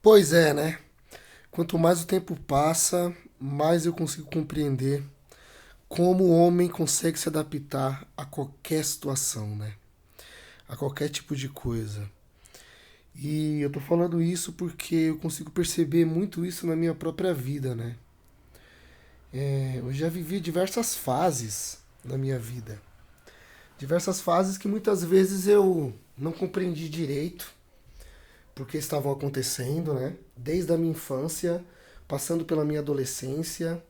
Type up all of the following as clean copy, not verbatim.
Pois é, né? Quanto mais o tempo passa, mais eu consigo compreender como o homem consegue se adaptar a qualquer situação, né? A qualquer tipo de coisa. E eu tô falando isso porque eu consigo perceber muito isso na minha própria vida, né? Eu já vivi diversas fases na minha vida. Diversas fases que muitas vezes eu não compreendi direito porque estavam acontecendo, né? Desde a minha infância, passando pela minha adolescência,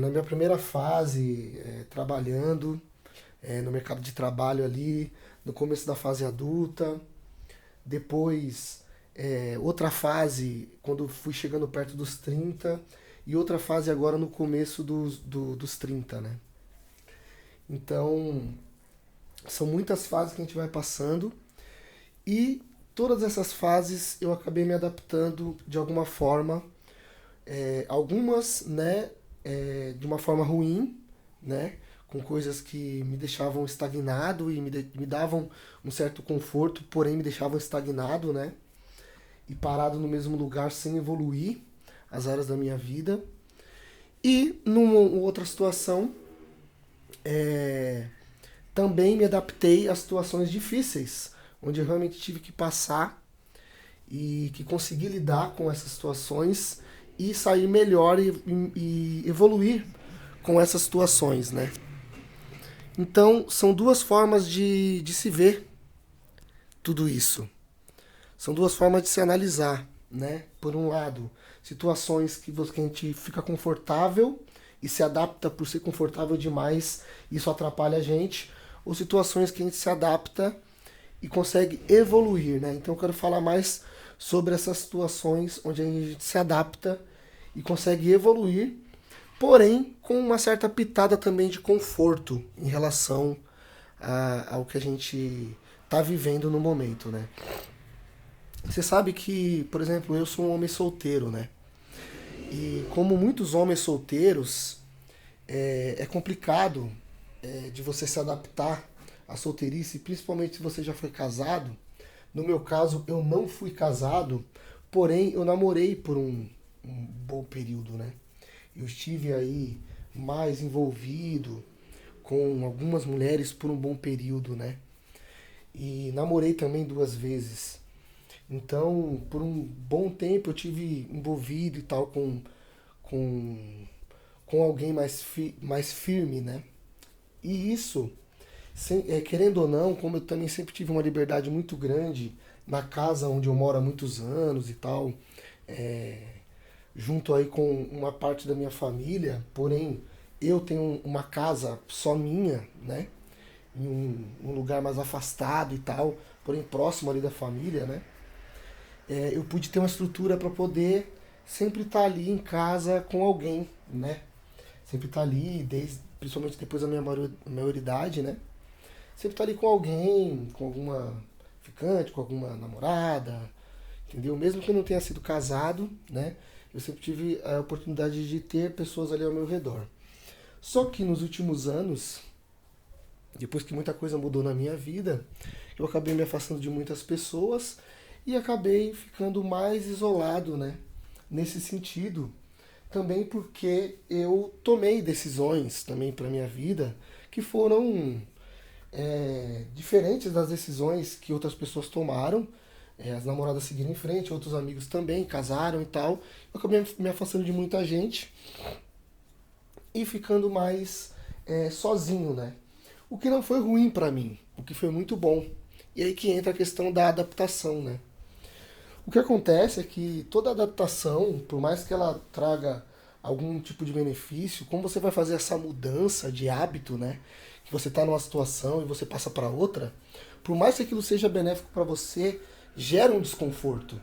na minha primeira fase, trabalhando no mercado de trabalho ali, no começo da fase adulta, depois outra fase quando fui chegando perto dos 30 e outra fase agora no começo dos 30, né? Então, são muitas fases que a gente vai passando e todas essas fases eu acabei me adaptando de alguma forma, algumas, né, de uma forma ruim, né, com coisas que me deixavam estagnado e me davam um certo conforto, porém me deixavam estagnado, né, e parado no mesmo lugar sem evoluir as áreas da minha vida. E numa outra situação, é, também me adaptei a situações difíceis, onde eu realmente tive que passar e que consegui lidar com essas situações e sair melhor e evoluir com essas situações, né? Então, são duas formas de se ver tudo isso. São duas formas de se analisar, né? Por um lado, situações que a gente fica confortável e se adapta por ser confortável demais, e isso atrapalha a gente, ou situações que a gente se adapta e consegue evoluir, né? Então eu quero falar mais sobre essas situações onde a gente se adapta e consegue evoluir, porém com uma certa pitada também de conforto em relação ao que a gente está vivendo no momento, né? Você sabe que, por exemplo, eu sou um homem solteiro, né? E como muitos homens solteiros, é complicado de você se adaptar à solteirice, principalmente se você já foi casado. No meu caso, eu não fui casado, porém eu namorei por um bom período, né? Eu estive aí mais envolvido com algumas mulheres por um bom período, né? E namorei também duas vezes. Então, por um bom tempo eu tive envolvido e tal com, com alguém mais firme, né? E isso, querendo ou não, como eu também sempre tive uma liberdade muito grande na casa onde eu moro há muitos anos e tal, é, junto aí com uma parte da minha família, porém eu tenho uma casa só minha, né? Em um lugar mais afastado e tal, porém próximo ali da família, né? Eu pude ter uma estrutura para poder sempre estar ali em casa com alguém, né? Sempre estar ali, principalmente depois da minha maioridade, né? Sempre estar ali com alguém, com alguma ficante, com alguma namorada, entendeu? Mesmo que eu não tenha sido casado, né? Eu sempre tive a oportunidade de ter pessoas ali ao meu redor. Só que nos últimos anos, depois que muita coisa mudou na minha vida, eu acabei me afastando de muitas pessoas e acabei ficando mais isolado, né? Nesse sentido, também porque eu tomei decisões também para minha vida que foram diferentes das decisões que outras pessoas tomaram. As namoradas seguiram em frente, outros amigos também casaram e tal. Eu acabei me afastando de muita gente e ficando mais sozinho, né? O que não foi ruim para mim, o que foi muito bom. E aí que entra a questão da adaptação, né? O que acontece é que toda adaptação, por mais que ela traga algum tipo de benefício, como você vai fazer essa mudança de hábito, né? Que você está numa situação e você passa para outra, por mais que aquilo seja benéfico para você, gera um desconforto.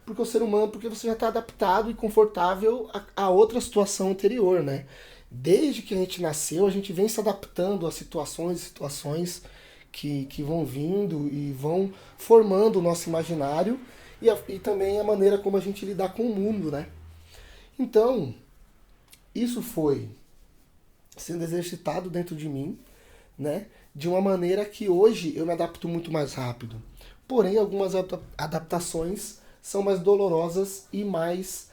Porque o ser humano, porque você já está adaptado e confortável a outra situação anterior, né? Desde que a gente nasceu, a gente vem se adaptando a situações e situações que vão vindo e vão formando o nosso imaginário e também a maneira como a gente lidar com o mundo, né? Então, isso foi sendo exercitado dentro de mim, né? De uma maneira que hoje eu me adapto muito mais rápido. Porém, algumas adaptações são mais dolorosas e mais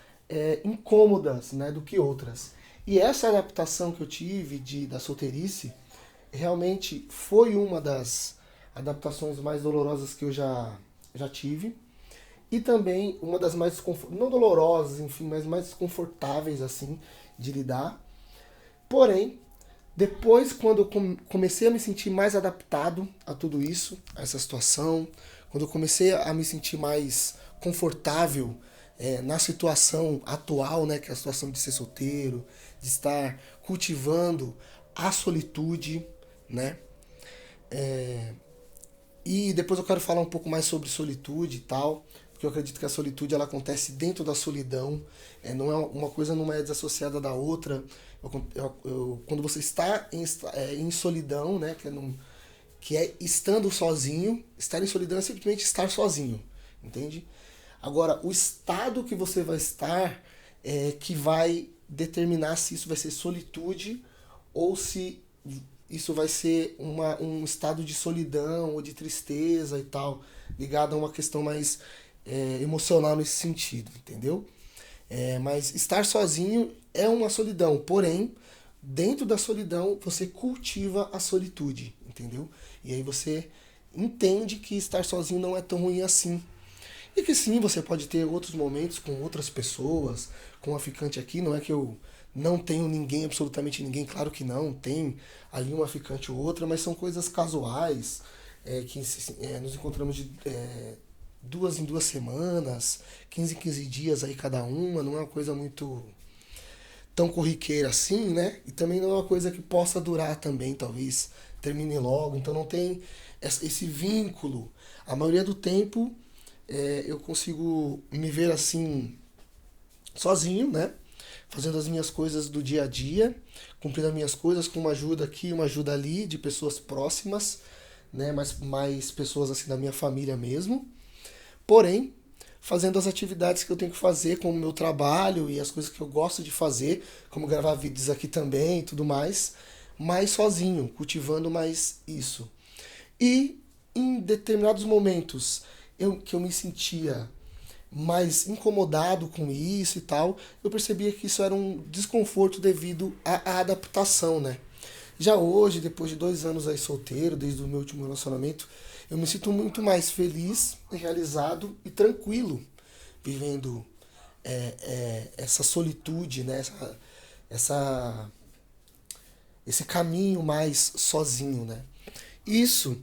incômodas, né, do que outras. E essa adaptação que eu tive da solteirice realmente foi uma das adaptações mais dolorosas que eu já tive. E também uma das mais, não dolorosas, enfim, mas mais confortáveis, assim, de lidar. Porém, depois, quando eu comecei a me sentir mais adaptado a tudo isso, a essa situação, quando eu comecei a me sentir mais confortável na situação atual, né, que é a situação de ser solteiro, de estar cultivando a solitude, né? E depois eu quero falar um pouco mais sobre solitude e tal, porque eu acredito que a solitude ela acontece dentro da solidão, não é uma coisa não é desassociada da outra. Quando você está em solidão, né, que é estando sozinho, estar em solidão é simplesmente estar sozinho, entende? Agora, o estado que você vai estar é que vai determinar se isso vai ser solitude ou se isso vai ser um estado de solidão ou de tristeza e tal, ligado a uma questão mais emocional nesse sentido, entendeu? Mas estar sozinho é uma solidão, porém, dentro da solidão você cultiva a solitude, entendeu? E aí você entende que estar sozinho não é tão ruim assim. E que sim, você pode ter outros momentos com outras pessoas, com uma ficante aqui, não é que eu não tenho ninguém, absolutamente ninguém, claro que não, tem ali uma ficante ou outra, mas são coisas casuais, que nos encontramos de 2 em 2 semanas, 15 em 15 dias aí cada uma, não é uma coisa muito tão corriqueira assim, né? E também não é uma coisa que possa durar também, talvez termine logo, então não tem esse vínculo. A maioria do tempo eu consigo me ver assim, sozinho, né? Fazendo as minhas coisas do dia a dia, cumprindo as minhas coisas com uma ajuda aqui, uma ajuda ali, de pessoas próximas, né? Mais pessoas assim da minha família mesmo. Porém, fazendo as atividades que eu tenho que fazer, como o meu trabalho e as coisas que eu gosto de fazer, como gravar vídeos aqui também e tudo mais, mais sozinho, cultivando mais isso. E em determinados momentos que eu me sentia mais incomodado com isso e tal, eu percebia que isso era um desconforto devido à adaptação, né? Já hoje, depois de 2 anos aí solteiro, desde o meu último relacionamento, eu me sinto muito mais feliz, realizado e tranquilo vivendo essa solitude, né? Essa, esse caminho mais sozinho, né? Isso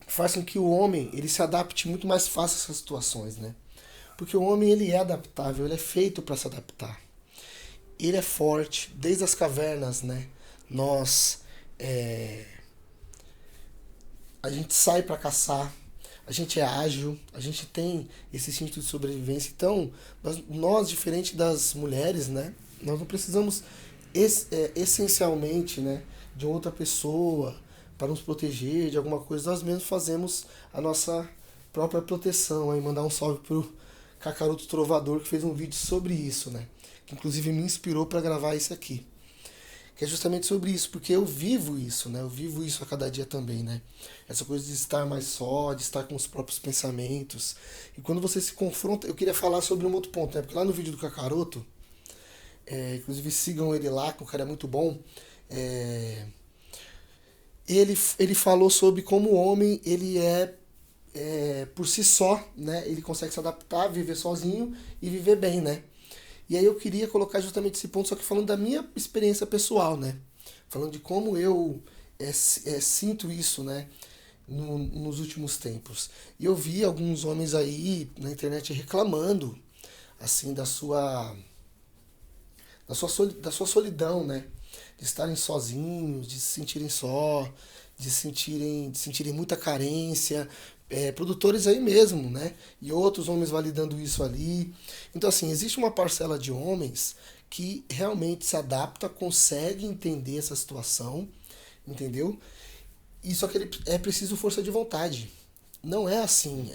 faz com que o homem ele se adapte muito mais fácil a essas situações, né? Porque o homem ele é adaptável, ele é feito para se adaptar. Ele é forte, desde as cavernas, né? Nós a gente sai para caçar, a gente é ágil, a gente tem esse instinto de sobrevivência. Então, nós diferente das mulheres, né? Nós não precisamos essencialmente, né, de outra pessoa para nos proteger de alguma coisa. Nós mesmos fazemos a nossa própria proteção. Aí mandar um salve pro Cacaroto Trovador que fez um vídeo sobre isso, né? Que inclusive me inspirou para gravar isso aqui. Que é justamente sobre isso, porque eu vivo isso, né? Eu vivo isso a cada dia também, né? Essa coisa de estar mais só, de estar com os próprios pensamentos. E quando você se confronta, eu queria falar sobre um outro ponto, né? Porque lá no vídeo do Cacaroto, inclusive sigam ele lá, que o cara é muito bom. Ele falou sobre como o homem ele por si só, né? Ele consegue se adaptar, viver sozinho e viver bem, né? E aí eu queria colocar justamente esse ponto, só que falando da minha experiência pessoal, né? Falando de como eu sinto isso, né? Nos últimos tempos. E eu vi alguns homens aí na internet reclamando, assim, da sua solidão, né? De estarem sozinhos, de se sentirem só, de sentirem muita carência, produtores aí mesmo, né? E outros homens validando isso ali. Então, assim, existe uma parcela de homens que realmente se adapta, consegue entender essa situação, entendeu? E só que é preciso força de vontade. Não é assim,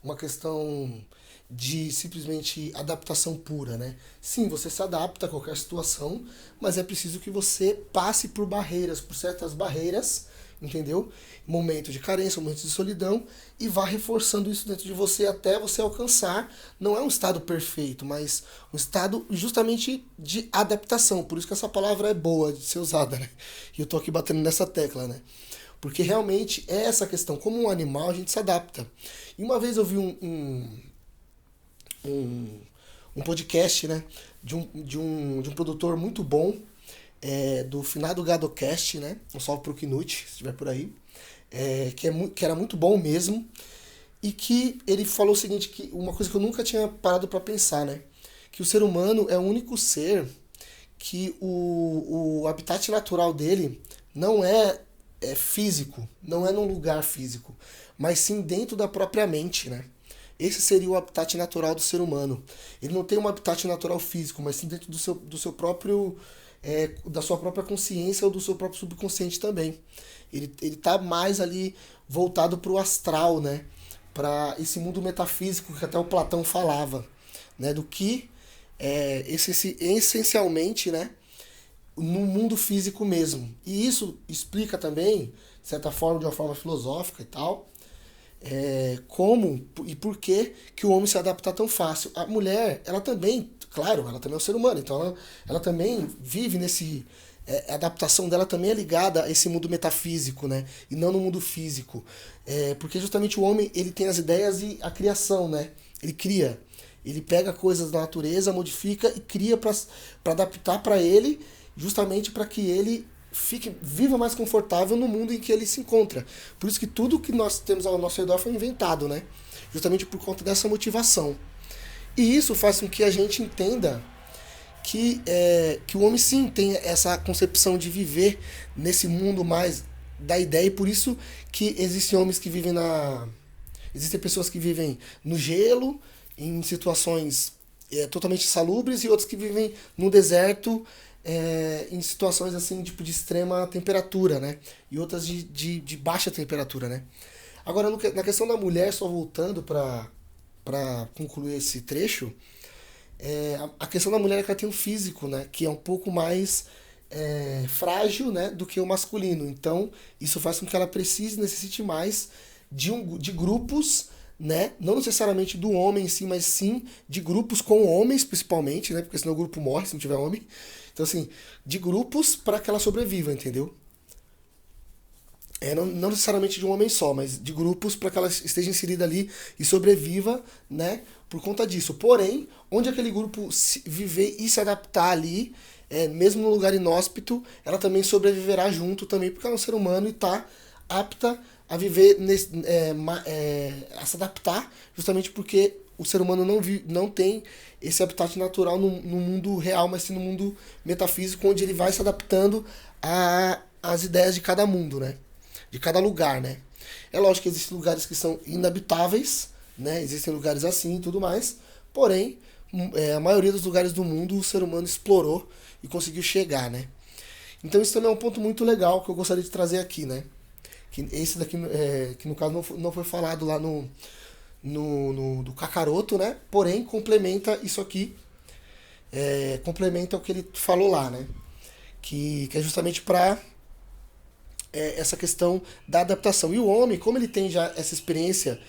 uma questão de simplesmente adaptação pura, né? Sim, você se adapta a qualquer situação, mas é preciso que você passe por barreiras, por certas barreiras entendeu? Momento de carência, momento de solidão, e vá reforçando isso dentro de você até você alcançar, não é um estado perfeito, mas um estado justamente de adaptação. Por isso que essa palavra é boa de ser usada, né? E eu tô aqui batendo nessa tecla, né? Porque realmente é essa questão, como um animal a gente se adapta. E uma vez eu vi um podcast, né, de um produtor muito bom, do finado GadoCast, né? Um salve pro Knut, se estiver por aí. Que era muito bom mesmo. E que ele falou o seguinte, que uma coisa que eu nunca tinha parado para pensar, né? Que o ser humano é o único ser que o habitat natural dele não é físico, não é num lugar físico, mas sim dentro da própria mente, né? Esse seria o habitat natural do ser humano. Ele não tem um habitat natural físico, mas sim dentro do seu próprio, da sua própria consciência ou do seu próprio subconsciente também. Ele tá mais ali voltado para o astral, né? Para esse mundo metafísico que até o Platão falava, né? Do que essencialmente, né? No mundo físico mesmo. E isso explica também, de certa forma, de uma forma filosófica e tal, como e por que o homem se adapta tão fácil. A mulher, ela também, claro, ela também é um ser humano, então ela também vive nesse. A adaptação dela também é ligada a esse mundo metafísico, né? E não no mundo físico. Porque justamente o homem, ele tem as ideias e a criação, né? Ele cria. Ele pega coisas da natureza, modifica e cria para adaptar para ele, justamente para que ele viva mais confortável no mundo em que ele se encontra. Por isso que tudo que nós temos ao nosso redor foi inventado, né? Justamente por conta dessa motivação. E isso faz com que a gente entenda que o homem sim tem essa concepção de viver nesse mundo mais da ideia, e por isso que existem homens que vivem existem pessoas que vivem no gelo, em situações totalmente insalubres, e outros que vivem no deserto, em situações assim, tipo, de extrema temperatura, né? E outras de baixa temperatura, né? Agora, na questão da mulher, só voltando para concluir esse trecho, a questão da mulher é que ela tem um físico, né? Que é um pouco mais frágil, né? Do que o masculino. Então, isso faz com que ela necessite mais de grupos, né? Não necessariamente do homem em si, mas sim de grupos com homens, principalmente, né? Porque senão o grupo morre se não tiver homem. Então, assim, de grupos para que ela sobreviva, entendeu? Não necessariamente de um homem só, mas de grupos para que ela esteja inserida ali e sobreviva, né? Por conta disso. Porém, onde aquele grupo viver e se adaptar ali, mesmo no lugar inóspito, ela também sobreviverá junto também, porque ela é um ser humano e está apta a viver, a se adaptar, justamente porque o ser humano não tem esse habitat natural no mundo real, mas sim no mundo metafísico, onde ele vai se adaptando às ideias de cada mundo, né? De cada lugar, né? É lógico que existem lugares que são inabitáveis, né? Existem lugares assim e tudo mais, porém, a maioria dos lugares do mundo o ser humano explorou e conseguiu chegar, né? Então isso também é um ponto muito legal que eu gostaria de trazer aqui, né? Que esse daqui, que no caso não foi falado lá do Kakaroto, né? Porém, complementa isso aqui, complementa o que ele falou lá, né? Que é justamente para essa questão da adaptação. E o homem, como ele tem já essa experiência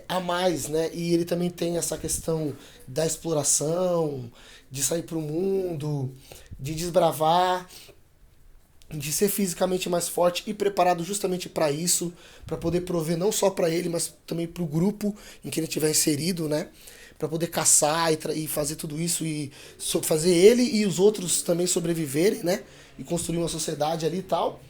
a mais, né? E ele também tem essa questão da exploração, de sair para o mundo, de desbravar, de ser fisicamente mais forte e preparado justamente para isso, para poder prover não só para ele, mas também para o grupo em que ele estiver inserido, né? Para poder caçar e fazer tudo isso e fazer ele e os outros também sobreviverem, né? E construir uma sociedade ali e tal.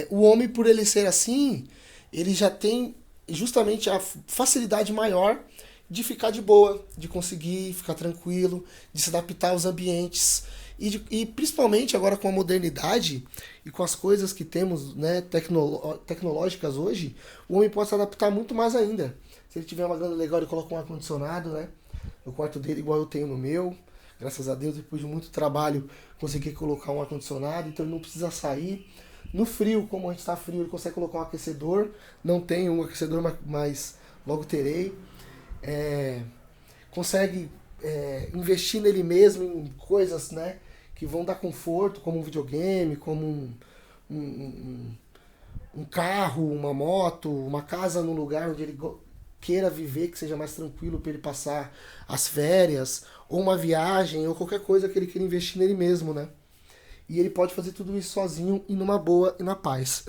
O homem, por ele ser assim, ele já tem justamente a facilidade maior de ficar de boa, de conseguir ficar tranquilo, de se adaptar aos ambientes. E principalmente agora com a modernidade e com as coisas que temos, né, tecnológicas hoje, o homem pode se adaptar muito mais ainda. Se ele tiver uma grana legal, ele coloca um ar-condicionado, né, no quarto dele, igual eu tenho no meu. Graças a Deus, depois de muito trabalho, consegui colocar um ar-condicionado, então ele não precisa sair. No frio, como a gente está frio, ele consegue colocar um aquecedor. Não tenho um aquecedor, mas logo terei. Consegue investir nele mesmo em coisas, né, que vão dar conforto, como um videogame, como um carro, uma moto, uma casa num lugar onde ele queira viver, que seja mais tranquilo para ele passar as férias, ou uma viagem, ou qualquer coisa que ele queira investir nele mesmo, né? E ele pode fazer tudo isso sozinho e numa boa e na paz.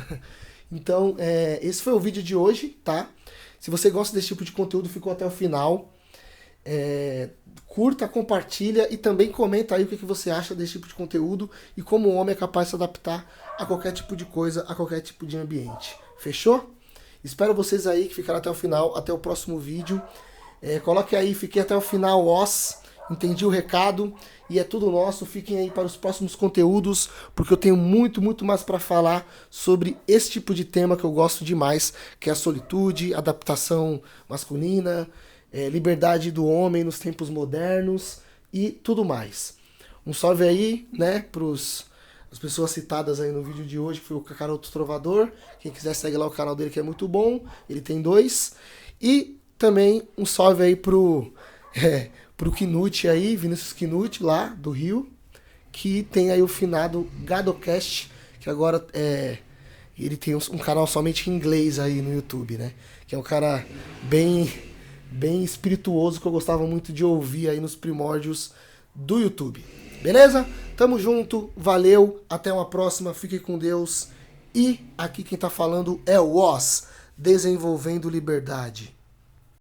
Então, esse foi o vídeo de hoje, tá? Se você gosta desse tipo de conteúdo, ficou até o final. Curta, compartilha e também comenta aí o que você acha desse tipo de conteúdo e como o homem é capaz de se adaptar a qualquer tipo de coisa, a qualquer tipo de ambiente. Fechou? Espero vocês aí que ficaram até o final, até o próximo vídeo. Coloque aí, fiquei até o final, entendi o recado e é tudo nosso. Fiquem aí para os próximos conteúdos, porque eu tenho muito, muito mais para falar sobre esse tipo de tema que eu gosto demais, que é a solitude, adaptação masculina, liberdade do homem nos tempos modernos e tudo mais. Um salve aí, né, as pessoas citadas aí no vídeo de hoje, que foi o Kakaroto Trovador. Quem quiser segue lá o canal dele, que é muito bom. Ele tem 2. E também um salve aí pro Knut aí, Vinícius Knut, lá do Rio, que tem aí o finado Gadocast, que agora ele tem um canal somente em inglês aí no YouTube, né? Que é um cara bem espirituoso, que eu gostava muito de ouvir aí nos primórdios do YouTube. Beleza? Tamo junto, valeu, até uma próxima, fique com Deus. E aqui quem tá falando é o Oz, desenvolvendo liberdade.